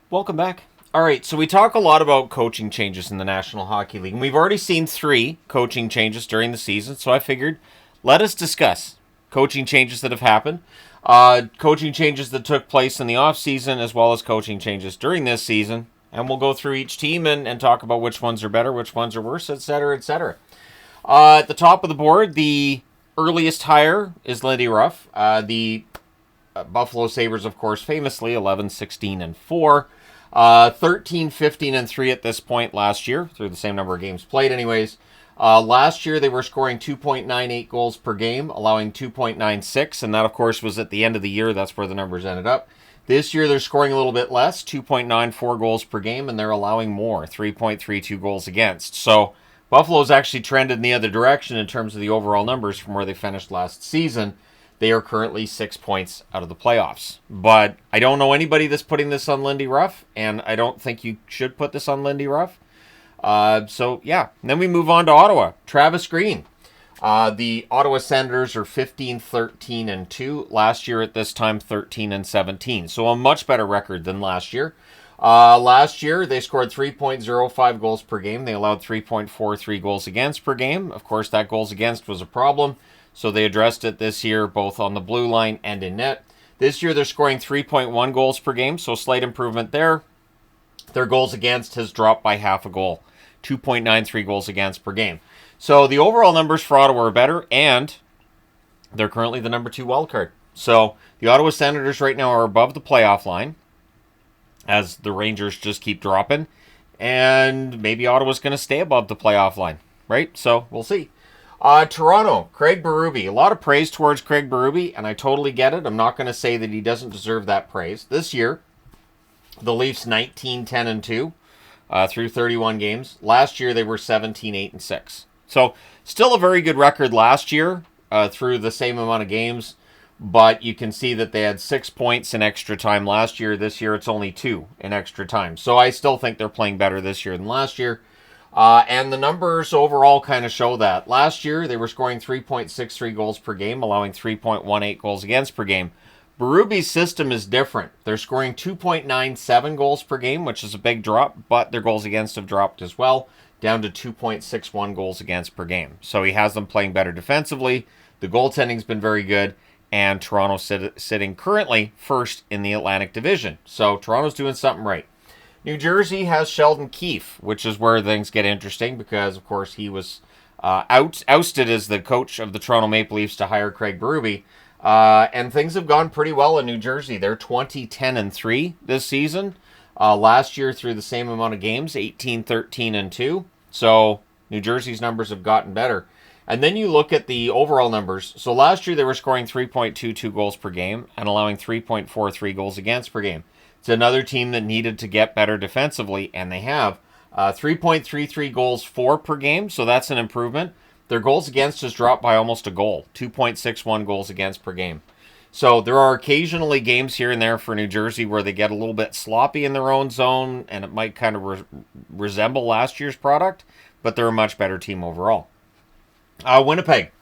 Welcome back. All right, so we talk a lot about coaching changes in the National Hockey League, and we've already seen 3 coaching changes during the season, so I figured let us discuss coaching changes that have happened, coaching changes that took place in the offseason, as well as coaching changes during this season, and we'll go through each team and talk about which ones are better, which ones are worse, etc., etc. At the top of the board, the earliest hire is Lindy Ruff. The Buffalo Sabres, of course, famously 11, 16, and 4. 13, 15, and 3 at this point last year, through the same number of games played anyways. Last year, they were scoring 2.98 goals per game, allowing 2.96, and that, of course, was at the end of the year. That's where the numbers ended up. This year, they're scoring a little bit less, 2.94 goals per game, and they're allowing more, 3.32 goals against. So Buffalo's actually trended in the other direction in terms of the overall numbers from where they finished last season. They are currently 6 points out of the playoffs. But I don't know anybody that's putting this on Lindy Ruff, and I don't think you should put this on Lindy Ruff. So, yeah. And then we move on to Ottawa. Travis Green. The Ottawa Senators are 15, 13, and 2. Last year at this time, 13 and 17. So a much better record than last year. Last year, they scored 3.05 goals per game. They allowed 3.43 goals against per game. Of course, that goals against was a problem. So they addressed it this year, both on the blue line and in net. This year, they're scoring 3.1 goals per game, so slight improvement there. Their goals against has dropped by half a goal, 2.93 goals against per game. So the overall numbers for Ottawa are better, and they're currently the number 2 wildcard. So the Ottawa Senators right now are above the playoff line, as the Rangers just keep dropping, and maybe Ottawa's going to stay above the playoff line, right? So we'll see. Toronto, Craig Berube. A lot of praise towards Craig Berube, and I totally get it. I'm not going to say that he doesn't deserve that praise. This year, the Leafs 19, 10, and 2 through 31 games. Last year, they were 17, 8, and 6. So still a very good record last year through the same amount of games, but you can see that they had 6 points in extra time last year. This year, it's only 2 in extra time. So I still think they're playing better this year than last year. And the numbers overall kind of show that. Last year, they were scoring 3.63 goals per game, allowing 3.18 goals against per game. Berube's system is different. They're scoring 2.97 goals per game, which is a big drop, but their goals against have dropped as well, down to 2.61 goals against per game. So he has them playing better defensively. The goaltending's been very good, and Toronto sitting currently first in the Atlantic Division. So Toronto's doing something right. New Jersey has Sheldon Keefe, which is where things get interesting because, of course, he was ousted as the coach of the Toronto Maple Leafs to hire Craig Berube. And things have gone pretty well in New Jersey. They're 20, 10, and 3 this season. Last year, through the same amount of games, 18, 13, and 2. So New Jersey's numbers have gotten better. And then you look at the overall numbers. So last year, they were scoring 3.22 goals per game and allowing 3.43 goals against per game. It's another team that needed to get better defensively, and they have 3.33 goals for per game, so that's an improvement. Their goals against has dropped by almost a goal, 2.61 goals against per game. So there are occasionally games here and there for New Jersey where they get a little bit sloppy in their own zone, and it might kind of resemble last year's product, but they're a much better team overall. Winnipeg.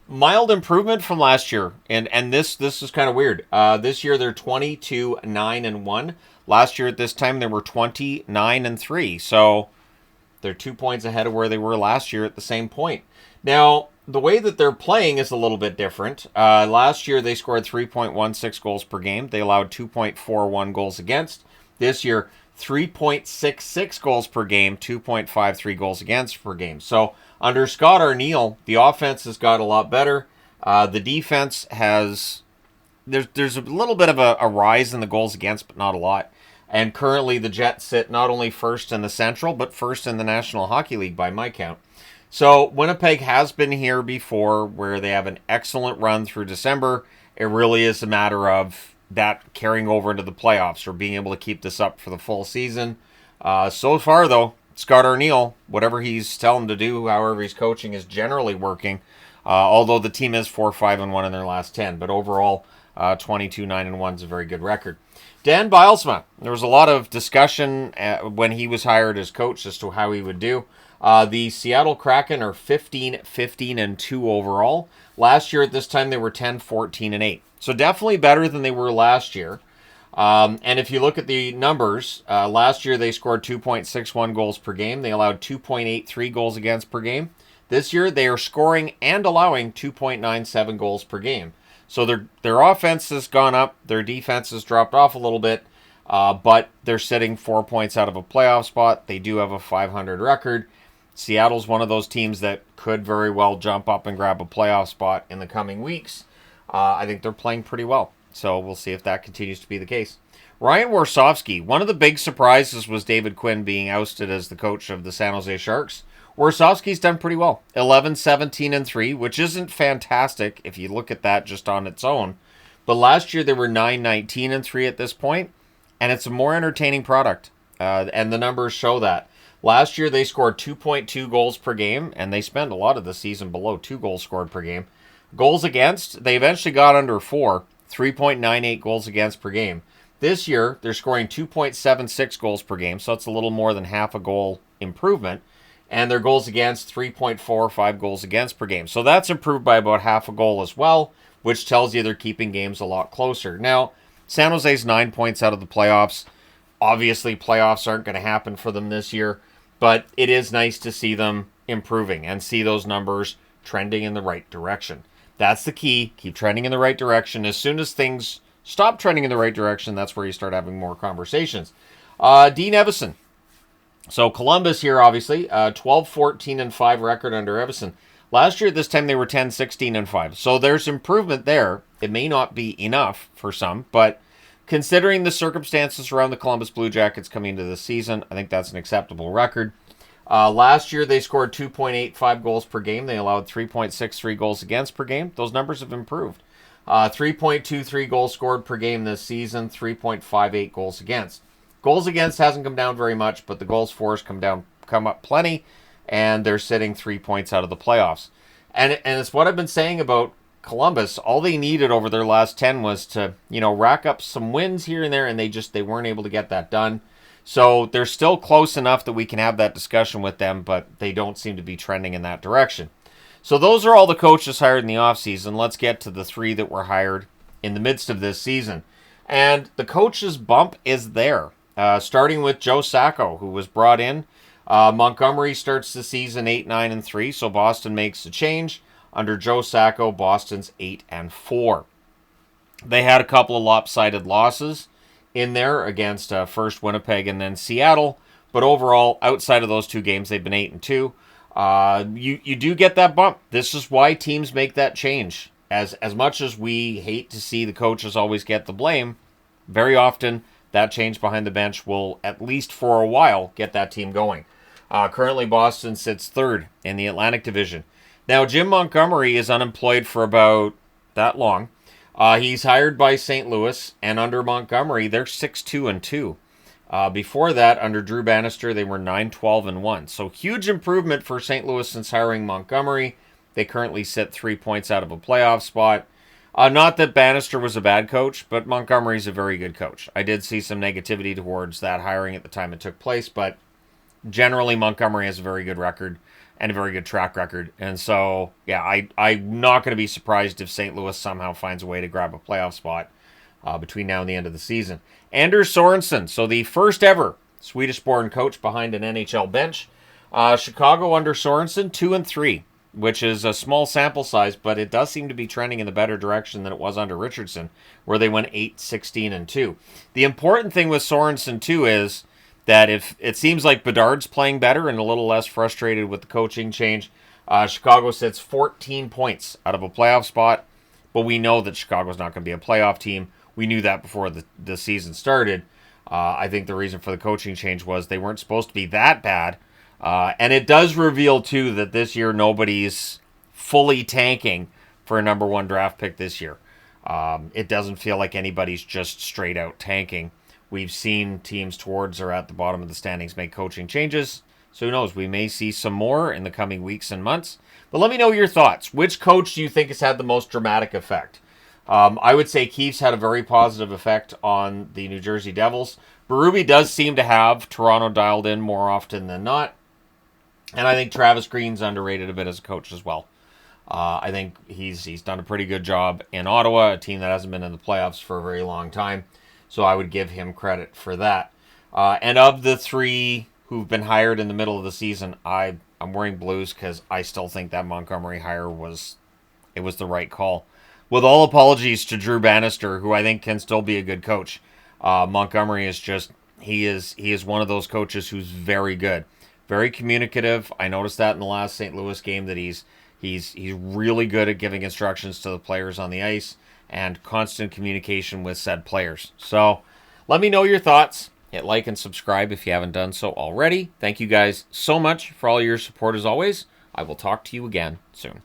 Mild improvement from last year, and this is kind of weird. This year they're 22, 9, and 1. Last year at this time they were 29 and 3. So they're 2 points ahead of where they were last year at the same point. Now, the way that they're playing is a little bit different. Last year they scored 3.16 goals per game. They allowed 2.41 goals against. This year, 3.66 goals per game, 2.53 goals against per game. So under Scott Arniel, the offense has got a lot better. The defense has... There's a little bit of a rise in the goals against, but not a lot. And currently the Jets sit not only first in the Central, but first in the National Hockey League by my count. So Winnipeg has been here before where they have an excellent run through December. It really is a matter of that carrying over into the playoffs or being able to keep this up for the full season. So far, though, Scott Arniel, whatever he's telling to do, however he's coaching, is generally working. Although the team is 4-5-1 in their last 10. But overall, 22-9-1 is a very good record. Dan Bilesma, there was a lot of discussion when he was hired as coach as to how he would do. The Seattle Kraken are 15, 15, and 2 overall. Last year at this time, they were 10, 14, and 8. So definitely better than they were last year. And if you look at the numbers, last year they scored 2.61 goals per game. They allowed 2.83 goals against per game. This year they are scoring and allowing 2.97 goals per game. So their offense has gone up. Their defense has dropped off a little bit. But they're sitting 4 points out of a playoff spot. They do have a .500 record. Seattle's one of those teams that could very well jump up and grab a playoff spot in the coming weeks. I think they're playing pretty well. So we'll see if that continues to be the case. Ryan Warsofsky, one of the big surprises was David Quinn being ousted as the coach of the San Jose Sharks. Warsofsky's done pretty well. 11-17-3, which isn't fantastic if you look at that just on its own. But last year they were 9-19-3 at this point, and it's a more entertaining product. And the numbers show that. Last year they scored 2.2 goals per game, and they spent a lot of the season below 2 goals scored per game. Goals against, they eventually got under 4, 3.98 goals against per game. This year, they're scoring 2.76 goals per game, so it's a little more than half a goal improvement. And their goals against, 3.45 goals against per game. So that's improved by about half a goal as well, which tells you they're keeping games a lot closer. Now, San Jose's 9 points out of the playoffs. Obviously, playoffs aren't going to happen for them this year, but it is nice to see them improving and see those numbers trending in the right direction. That's the key. Keep trending in the right direction. As soon as things stop trending in the right direction, that's where you start having more conversations. Dean Evason. So Columbus here, obviously, 12-14-5 record under Evason. Last year at this time, they were 10-16-5. So there's improvement there. It may not be enough for some, but considering the circumstances around the Columbus Blue Jackets coming into this season, I think that's an acceptable record. Last year, they scored 2.85 goals per game. They allowed 3.63 goals against per game. Those numbers have improved. 3.23 goals scored per game this season, 3.58 goals against. Goals against hasn't come down very much, but the goals for come up plenty, and they're sitting 3 points out of the playoffs. And it's what I've been saying about Columbus. All they needed over their last 10 was to, rack up some wins here and there, and they weren't able to get that done. So they're still close enough that we can have that discussion with them, but they don't seem to be trending in that direction. So those are all the coaches hired in the offseason. Let's get to the 3 that were hired in the midst of this season. And the coach's bump is there, starting with Joe Sacco, who was brought in. Montgomery starts the season 8-9-3, so Boston makes a change. Under Joe Sacco, Boston's 8-4. They had a couple of lopsided losses in there against first Winnipeg and then Seattle, but overall, outside of those 2 games, they've been 8-2. You do get that bump. This is why teams make that change. As much as we hate to see the coaches always get the blame, very often that change behind the bench will, at least for a while, get that team going. Currently, Boston sits 3rd in the Atlantic Division. Now, Jim Montgomery is unemployed for about that long. He's hired by St. Louis, and under Montgomery, they're 6-2-2. Before that, under Drew Bannister, they were 9-12-1. So huge improvement for St. Louis since hiring Montgomery. They currently sit 3 points out of a playoff spot. Not that Bannister was a bad coach, but Montgomery's a very good coach. I did see some negativity towards that hiring at the time it took place, but generally Montgomery has a very good record and a very good track record. And so, yeah, I'm not going to be surprised if St. Louis somehow finds a way to grab a playoff spot between now and the end of the season. Anders Sorensen, so the first ever Swedish-born coach behind an NHL bench. Chicago under Sorensen, 2-3, which is a small sample size, but it does seem to be trending in the better direction than it was under Richardson, where they went 8-16-2. The important thing with Sorensen, too, is that if it seems like Bedard's playing better and a little less frustrated with the coaching change, Chicago sits 14 points out of a playoff spot, but we know that Chicago's not going to be a playoff team. We knew that before the season started. I think the reason for the coaching change was they weren't supposed to be that bad. And it does reveal, too, that this year nobody's fully tanking for a number 1 draft pick this year. It doesn't feel like anybody's just straight out tanking. We've seen teams towards or at the bottom of the standings make coaching changes. So who knows? We may see some more in the coming weeks and months. But let me know your thoughts. Which coach do you think has had the most dramatic effect? I would say Keefe's had a very positive effect on the New Jersey Devils. Berube does seem to have Toronto dialed in more often than not. And I think Travis Green's underrated a bit as a coach as well. I think he's done a pretty good job in Ottawa, a team that hasn't been in the playoffs for a very long time. So I would give him credit for that. And of the 3 who've been hired in the middle of the season, I'm wearing Blues because I still think that Montgomery hire was the right call. With all apologies to Drew Bannister, who I think can still be a good coach, Montgomery is just he is one of those coaches who's very good, very communicative. I noticed that in the last St. Louis game that he's really good at giving instructions to the players on the ice and constant communication with said players. So let me know your thoughts. Hit like and subscribe if you haven't done so already. Thank you guys so much for all your support as always. I will talk to you again soon.